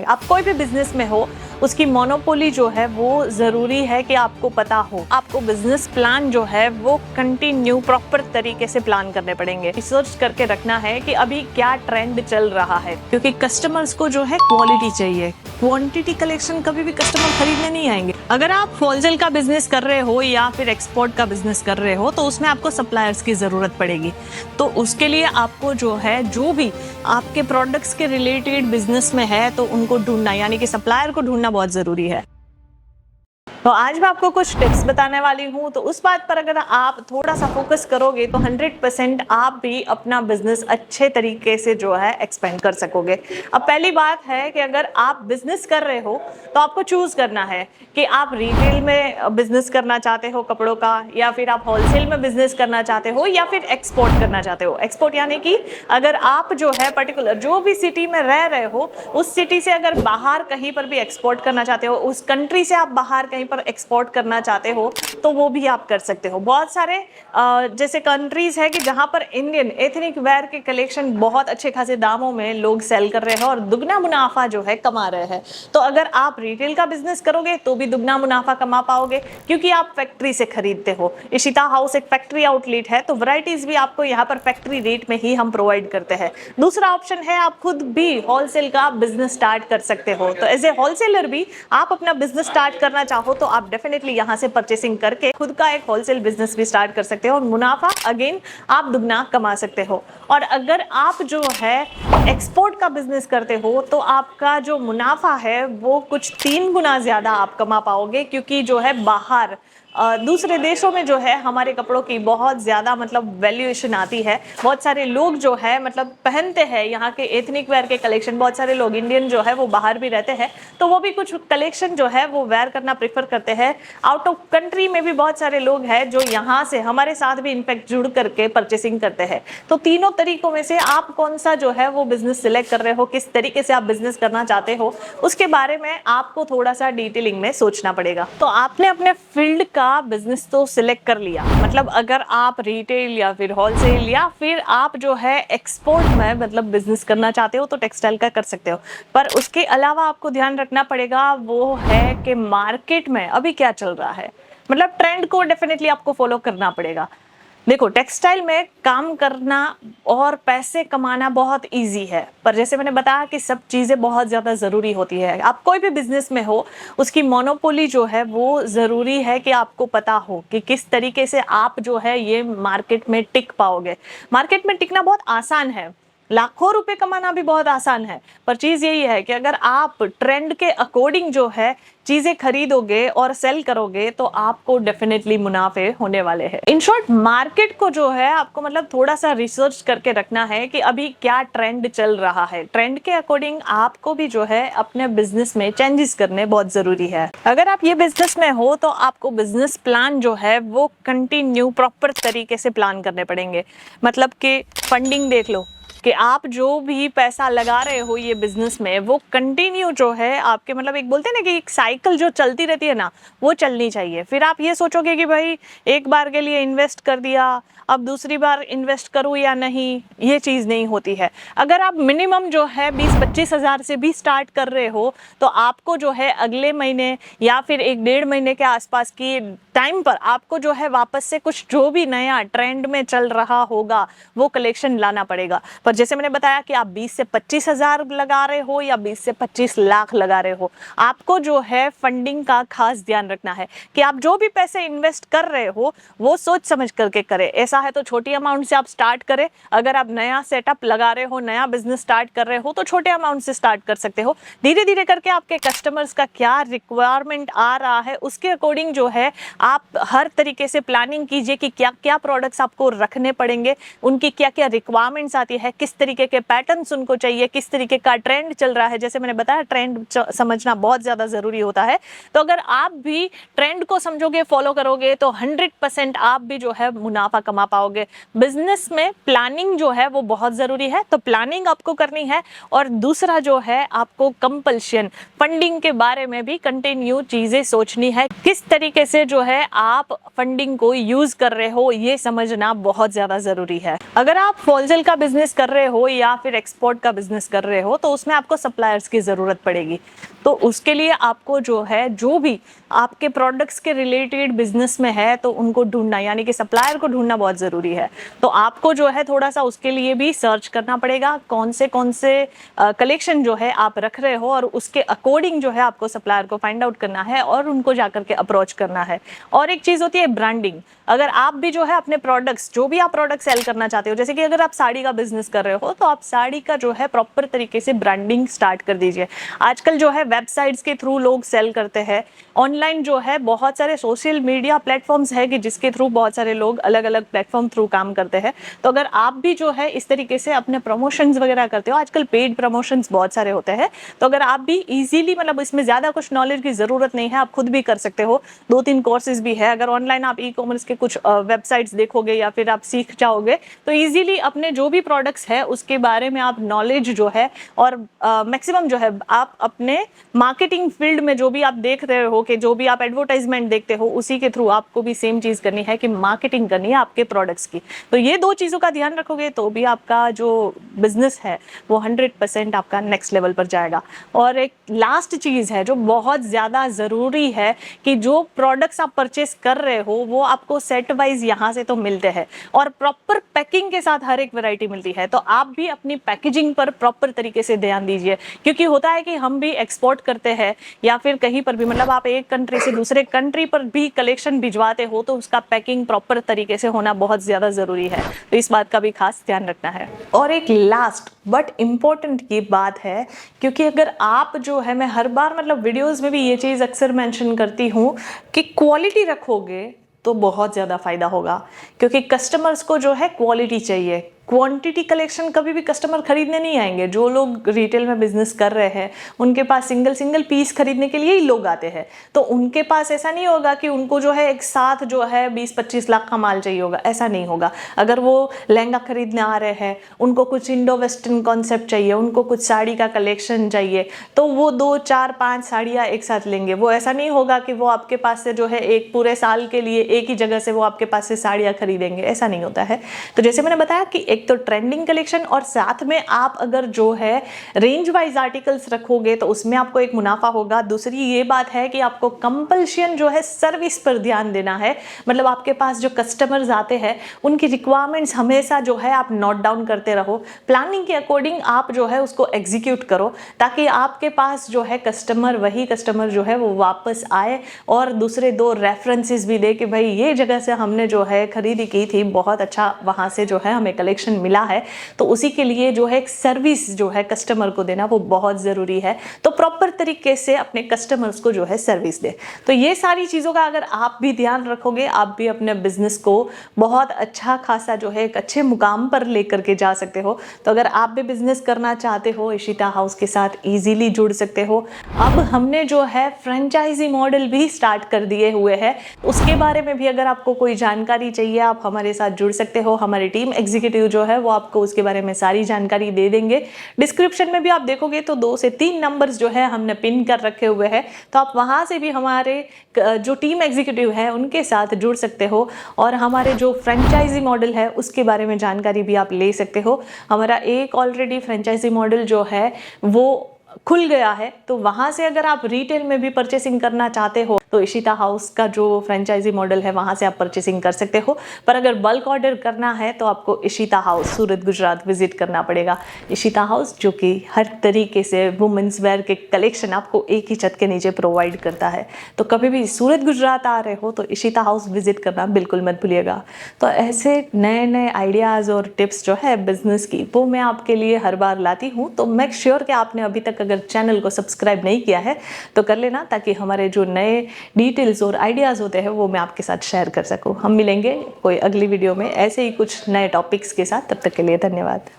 आप कोई भी बिजनेस में हो, उसकी मोनोपोली जो है वो ज़रूरी है कि आपको पता हो। आपको बिजनेस प्लान जो है वो कंटिन्यू प्रॉपर तरीके से प्लान करने पड़ेंगे। रिसर्च करके रखना है कि अभी क्या ट्रेंड चल रहा है, क्योंकि कस्टमर्स को जो है क्वालिटी चाहिए। क्वांटिटी कलेक्शन कभी भी कस्टमर खरीदने नहीं आएंगे। अगर आप होलसेल का बिजनेस कर रहे हो या फिर एक्सपोर्ट का बिजनेस कर रहे हो तो उसमें आपको सप्लायर्स की ज़रूरत पड़ेगी। तो उसके लिए आपको जो है, जो भी आपके प्रोडक्ट्स के रिलेटेड बिजनेस में है तो उनको ढूंढना, यानी कि सप्लायर को ढूंढना बहुत ज़रूरी है। तो आज मैं आपको कुछ टिप्स बताने वाली हूँ, तो उस बात पर अगर आप थोड़ा सा फोकस करोगे तो 100% आप भी अपना बिजनेस अच्छे तरीके से जो है एक्सपेंड कर सकोगे। अब पहली बात है कि अगर आप बिजनेस कर रहे हो तो आपको चूज करना है कि आप रिटेल में बिजनेस करना चाहते हो कपड़ों का, या फिर आप होलसेल में बिजनेस करना चाहते हो, या फिर एक्सपोर्ट करना चाहते हो। एक्सपोर्ट यानी कि अगर आप जो है पर्टिकुलर जो भी सिटी में रह रहे हो, उस सिटी से अगर बाहर कहीं पर भी एक्सपोर्ट करना चाहते हो, उस कंट्री से आप बाहर कहीं एक्सपोर्ट करना चाहते हो तो वो भी आप कर सकते हो। बहुत सारे जैसे कंट्रीज है कि जहां पर इंडियन एथनिक वेयर के कलेक्शन बहुत अच्छे खासे दामों में लोग सेल कर रहे हैं और दुगना मुनाफा जो है कमा रहे हैं। तो अगर आप रिटेल का बिजनेस करोगे तो भी दुगना मुनाफा कमा पाओगे, क्योंकि आप फैक्ट्री से खरीदते हो। इशिता हाउस एक फैक्ट्री आउटलेट है, तो वैरायटीज भी आपको यहाँ पर फैक्ट्री रेट में ही हम प्रोवाइड करते हैं। दूसरा ऑप्शन है आप खुद भी होलसेल का बिजनेस स्टार्ट कर सकते हो। तो एज ए होलसेलर भी आप अपना बिजनेस स्टार्ट करना चाहो तो आप डेफिनेटली यहां से परचेसिंग करके खुद का एक होलसेल बिजनेस भी स्टार्ट कर सकते हो और मुनाफा अगेन आप दुगना कमा सकते हो। और अगर आप जो है एक्सपोर्ट का बिजनेस करते हो तो आपका जो मुनाफा है वो कुछ 3 गुना ज्यादा आप कमा पाओगे, क्योंकि जो है बाहर दूसरे देशों में जो है हमारे कपड़ों की बहुत ज़्यादा मतलब वैल्यूएशन आती है। बहुत सारे लोग जो है मतलब पहनते हैं यहाँ के एथनिक वेयर के कलेक्शन। बहुत सारे लोग इंडियन जो है वो बाहर भी रहते हैं, तो वो भी कुछ कलेक्शन जो है वो वेयर करना प्रेफर करते हैं। आउट ऑफ कंट्री में भी बहुत सारे लोग हैं जो यहाँ से हमारे साथ भी इनफैक्ट जुड़ करके परचेसिंग करते हैं। तो तीनों तरीकों में से आप कौन सा जो है वो बिजनेस सिलेक्ट कर रहे हो, किस तरीके से आप बिजनेस करना चाहते हो, उसके बारे में आपको थोड़ा सा डिटेलिंग में सोचना पड़ेगा। तो आपने अपने फील्ड का बिजनेस तो सिलेक्ट कर लिया, मतलब अगर आप रिटेल या फिर होलसेल या फिर आप जो है एक्सपोर्ट में मतलब बिजनेस करना चाहते हो तो टेक्सटाइल का कर सकते हो। पर उसके अलावा आपको ध्यान रखना पड़ेगा वो है कि मार्केट में अभी क्या चल रहा है, मतलब ट्रेंड को डेफिनेटली आपको फॉलो करना पड़ेगा। देखो, टेक्सटाइल में काम करना और पैसे कमाना बहुत इजी है, पर जैसे मैंने बताया कि सब चीज़ें बहुत ज़्यादा ज़रूरी होती है। आप कोई भी बिजनेस में हो, उसकी मोनोपोली जो है वो ज़रूरी है कि आपको पता हो कि किस तरीके से आप जो है ये मार्केट में टिक पाओगे। मार्केट में टिकना बहुत आसान है, लाखों रुपए कमाना भी बहुत आसान है, पर चीज़ यही है कि अगर आप ट्रेंड के अकॉर्डिंग जो है चीज़ें खरीदोगे और सेल करोगे तो आपको डेफिनेटली मुनाफे होने वाले हैं। इन शॉर्ट, मार्केट को जो है आपको मतलब थोड़ा सा रिसर्च करके रखना है कि अभी क्या ट्रेंड चल रहा है। ट्रेंड के अकॉर्डिंग आपको भी जो है अपने बिजनेस में चेंजेस करने बहुत ज़रूरी है। अगर आप ये बिजनेस में हो तो आपको बिजनेस प्लान जो है वो कंटिन्यू प्रॉपर तरीके से प्लान करने पड़ेंगे। मतलब कि फंडिंग देख लो कि आप जो भी पैसा लगा रहे हो ये बिजनेस में वो कंटिन्यू जो है आपके मतलब एक बोलते हैं ना कि एक साइकिल जो चलती रहती है ना, वो चलनी चाहिए। फिर आप ये सोचोगे कि भाई एक बार के लिए इन्वेस्ट कर दिया, अब दूसरी बार इन्वेस्ट करूँ या नहीं, ये चीज़ नहीं होती है। अगर आप मिनिमम जो है 20-25 हज़ार से भी स्टार्ट कर रहे हो तो आपको जो है अगले महीने या फिर 1-1.5 महीने के आसपास की टाइम पर आपको जो है वापस से कुछ जो भी नया ट्रेंड में चल रहा होगा वो कलेक्शन लाना पड़ेगा। पर जैसे मैंने बताया कि आप 20 से 25 हज़ार लगा रहे हो या 20 से 25 लाख लगा रहे हो, आपको जो है फंडिंग का खास ध्यान रखना है कि आप जो भी पैसे इन्वेस्ट कर रहे हो वो सोच समझ करके करें। ऐसा है तो छोटी अमाउंट से आप स्टार्ट करें। अगर आप नया सेटअप लगा रहे हो, नया बिजनेस स्टार्ट कर रहे हो तो छोटे अमाउंट से स्टार्ट कर सकते हो। धीरे धीरे करके आपके कस्टमर्स का क्या रिक्वायरमेंट आ रहा है उसके अकॉर्डिंग जो है आप हर तरीके से प्लानिंग कीजिए कि क्या क्या प्रोडक्ट्स आपको रखने पड़ेंगे, उनकी क्या क्या रिक्वायरमेंट्स आती है, किस तरीके के पैटर्न्स उनको चाहिए, किस तरीके का ट्रेंड चल रहा है। जैसे मैंने बताया ट्रेंड समझना बहुत ज़्यादा ज़रूरी होता है। तो अगर आप भी ट्रेंड को समझोगे, फॉलो करोगे तो 100% आप भी जो है मुनाफा कमा पाओगे। बिजनेस में प्लानिंग जो है वो बहुत ज़रूरी है, तो प्लानिंग आपको करनी है। और दूसरा जो है आपको कंपल्शन फंडिंग के बारे में भी कंटिन्यू चीज़ें सोचनी है, किस तरीके से जो है है आप फंडिंग को यूज कर रहे हो ये समझना बहुत ज्यादा जरूरी है। अगर आप होलसेल का बिजनेस कर रहे हो या फिर एक्सपोर्ट का बिजनेस कर रहे हो तो उसमें आपको सप्लायर्स की जरूरत पड़ेगी। तो उसके लिए आपको जो है, जो भी आपके प्रोडक्ट्स के रिलेटेड बिजनेस में है तो उनको ढूंढना, यानी कि सप्लायर को ढूंढना बहुत जरूरी है। तो आपको जो है थोड़ा सा उसके लिए भी सर्च करना पड़ेगा, कौन से कलेक्शन जो है आप रख रहे हो और उसके अकॉर्डिंग जो है आपको सप्लायर को फाइंड आउट करना है और उनको जाकर के अप्रोच करना है। और एक चीज होती है ब्रांडिंग। अगर आप भी जो है अपने प्रोडक्ट्स, जो भी आप प्रोडक्ट सेल करना चाहते हो, जैसे कि अगर आप साड़ी का बिजनेस कर रहे हो तो आप साड़ी का जो है प्रॉपर तरीके से ब्रांडिंग स्टार्ट कर दीजिए। आजकल जो है वेबसाइट्स के थ्रू लोग सेल करते हैं, ऑनलाइन जो है बहुत सारे सोशल मीडिया प्लेटफॉर्म्स है कि जिसके थ्रू बहुत सारे लोग अलग अलग प्लेटफॉर्म थ्रू काम करते हैं। तो अगर आप भी जो है इस तरीके से अपने प्रमोशंस वगैरह करते हो, आजकल पेड प्रमोशंस बहुत सारे होते हैं, तो अगर आप भी इजीली, मतलब इसमें ज्यादा कुछ नॉलेज की जरूरत नहीं है, आप खुद भी कर सकते हो। 2-3 कोर्सेज भी है। अगर ऑनलाइन आप ई कॉमर्स के कुछ वेबसाइट्स देखोगे या फिर आप सीख जाओगे तो इजीली अपने जो भी प्रोडक्ट्स है उसके बारे में आप नॉलेज जो है, और मैक्सिमम जो है आप अपने मार्केटिंग फील्ड में जो भी आप देख रहे हो कि जो भी आप एडवर्टाइजमेंट देखते हो उसी के थ्रू आपको भी सेम चीज करनी है कि मार्केटिंग करनी है आपके प्रोडक्ट्स की। तो ये 2 चीजों का ध्यान रखोगे तो भी आपका जो बिजनेस है वो 100% आपका नेक्स्ट लेवल पर जाएगा। और एक लास्ट चीज है जो बहुत ज्यादा जरूरी है कि जो प्रोडक्ट्स आप परचेस कर रहे हो वो आपको सेट वाइज यहाँ से तो मिलते हैं और प्रॉपर पैकिंग के साथ हर एक वैरायटी मिलती है। तो आप भी अपनी पैकेजिंग पर प्रॉपर तरीके से ध्यान दीजिए, क्योंकि होता है कि हम भी एक्सपोर्ट करते हैं या फिर कहीं पर भी, मतलब आप एक कंट्री से दूसरे कंट्री पर भी कलेक्शन भिजवाते हो तो उसका पैकिंग प्रॉपर तरीके से होना बहुत ज्यादा जरूरी है। तो इस बात का भी खास ध्यान रखना है। और एक लास्ट बट इम्पोर्टेंट की बात है, क्योंकि अगर आप जो है, मैं हर बार मतलब वीडियोस में भी ये चीज़ अक्सर मेंशन करती हूँ कि क्वालिटी रखोगे तो बहुत ज़्यादा फायदा होगा, क्योंकि कस्टमर्स को जो है क्वालिटी चाहिए। क्वांटिटी कलेक्शन कभी भी कस्टमर खरीदने नहीं आएंगे। जो लोग रिटेल में बिजनेस कर रहे हैं उनके पास सिंगल पीस खरीदने के लिए ही लोग आते हैं। तो उनके पास ऐसा नहीं होगा कि उनको जो है एक साथ जो है 20-25 लाख का माल चाहिए होगा, ऐसा नहीं होगा। अगर वो लहंगा खरीदने आ रहे हैं, उनको कुछ इंडो वेस्टर्न कॉन्सेप्ट चाहिए, उनको कुछ साड़ी का कलेक्शन चाहिए, तो वो 2-4-5 साड़ियाँ एक साथ लेंगे। वो ऐसा नहीं होगा कि वो आपके पास से जो है एक पूरे साल के लिए एक ही जगह से वो आपके पास से साड़ियाँ खरीदेंगे, ऐसा नहीं होता है। तो जैसे मैंने बताया कि एक तो ट्रेंडिंग कलेक्शन और साथ में आप अगर जो है रेंज वाइज आर्टिकल्स रखोगे तो उसमें आपको एक मुनाफा होगा। दूसरी ये बात है कि आपको कंपल्शन जो है सर्विस पर ध्यान देना है। मतलब आपके पास जो कस्टमर्स आते हैं उनकी रिक्वायरमेंट्स हमेशा जो है आप नोट डाउन करते रहो, प्लानिंग के अकॉर्डिंग आप जो है उसको एग्जीक्यूट करो, ताकि आपके पास जो है वही कस्टमर जो है वो वापस आए और दूसरे 2 रेफरेंसेस भी दे कि भाई ये जगह से हमने जो है खरीदी की थी, बहुत अच्छा वहाँ से जो है हमें कलेक्शन मिला है। तो उसी के लिए जो है एक सर्विस जो है कस्टमर को देना वो बहुत ज़रूरी है। तो प्रॉपर तरीके से अपने कस्टमर्स को जो है सर्विस दे। तो ये सारी चीज़ों का अगर आप भी ध्यान रखोगे, आप भी अपने बिजनेस को बहुत अच्छा खासा जो है एक अच्छे मुकाम पर लेकर के जा सकते हो। तो अगर आप भी बिजनेस करना चाहते हो, इशिता हाउस के साथ ईजिली जुड़ सकते हो। अब हमने जो है फ्रेंचाइजी मॉडल भी स्टार्ट कर दिए हुए हैं, उसके बारे में भी अगर आपको कोई जानकारी चाहिए आप हमारे साथ जुड़ सकते हो। हमारी टीम एग्जीक्यूटिव जो है वो आपको उसके बारे में सारी जानकारी दे देंगे। डिस्क्रिप्शन में भी आप देखोगे तो 2 से 3 नंबर्स जो है हमने पिन कर रखे हुए हैं, तो आप वहां से भी हमारे जो टीम एग्जीक्यूटिव है उनके साथ जुड़ सकते हो और हमारे जो फ्रेंचाइजी मॉडल है उसके बारे में जानकारी भी आप ले सकते हो। हमारा एक ऑलरेडी फ्रेंचाइजी मॉडल जो है वो खुल गया है, तो वहां से अगर आप रिटेल में भी परचेसिंग करना चाहते हो तो इशिता हाउस का जो फ्रेंचाइजी मॉडल है वहां से आप परचेसिंग कर सकते हो। पर अगर बल्क ऑर्डर करना है तो आपको इशिता हाउस सूरत गुजरात विजिट करना पड़ेगा। इशिता हाउस जो कि हर तरीके से वुमेन्स वेयर के कलेक्शन आपको एक ही छत के नीचे प्रोवाइड करता है। तो कभी भी सूरत गुजरात आ रहे हो तो इशिता हाउस विजिट करना बिल्कुल मत भूलिएगा। तो ऐसे नए आइडियाज़ और टिप्स जो है बिजनेस की वो मैं आपके लिए हर बार लाती हूँ। तो मेक श्योर कि आपने अभी तक अगर चैनल को सब्सक्राइब नहीं किया है तो कर लेना, ताकि हमारे जो नए डिटेल्स और आइडियाज़ होते हैं वो मैं आपके साथ शेयर कर सकूं। हम मिलेंगे कोई अगली वीडियो में ऐसे ही कुछ नए टॉपिक्स के साथ। तब तक के लिए धन्यवाद।